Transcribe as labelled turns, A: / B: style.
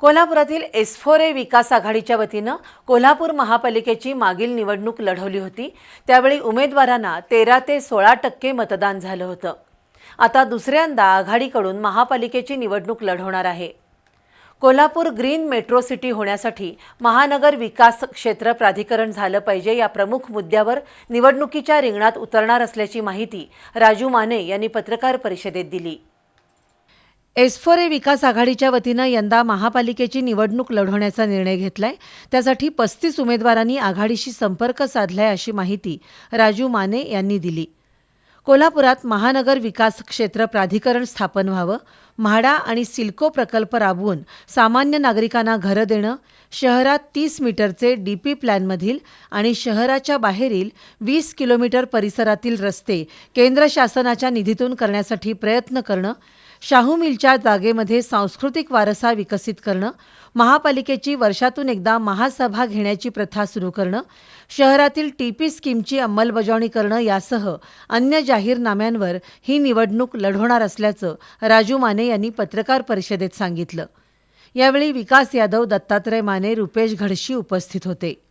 A: कोल्हापुरातील एस4ए विकास आघाडीच्या वतीनं कोल्हापूर महापालिकेची मागील निवडणूक लढवली होती। त्यावेळी उमेदवारांना 13 ते 16% मतदान झालं होतं। आता दुसऱ्यांदा आघाडीकडून महापालिकेची निवडणूक लढवणार आहे। कोल्हापूर ग्रीन मेट्रो सिटी होण्यासाठी महानगर विकास क्षेत्र प्राधिकरण झालं पाहिजे या प्रमुख मुद्द्यावर निवडणुकीच्या रिंगणात उतरणार असल्याची माहिती राजू माने यांनी पत्रकार परिषदेत दिली। एस4ए विकास आघाडीच्या वतीनं यंदा महापालिकेची निवडणूक लढवण्याचा निर्णय घेतलाय। त्यासाठी 35 उमेदवारांनी आघाडीशी संपर्क साधलाय अशी माहिती राजू माने यांनी दिली। कोल्हापुरात महानगर विकास क्षेत्र प्राधिकरण स्थापन व्हावं, म्हाडा आणि सिल्को प्रकल्प राबवून सामान्य नागरिकांना घरं देणं, शहरात 30 मीटरचे डीपी प्लॅनमधील आणि शहराच्या बाहेरील 20 किलोमीटर परिसरातील रस्ते केंद्र शासनाच्या निधीतून करण्यासाठी प्रयत्न करणं, शाहू मिलच्या जागेमध्ये सांस्कृतिक वारसा विकसित करणं, महापालिकेची वर्षातून एकदा महासभा घेण्याची प्रथा सुरू करणं, शहरातील टीपी स्कीमची अंमलबजावणी करणं यासह अन्य जाहीरनाम्यांवर ही निवडणूक लढवणार असल्याचं राजू माने यांनी पत्रकार परिषदेत सांगितलं। यावेळी विकास यादव, दत्तात्रय माने, रुपेश घडशी उपस्थित होते।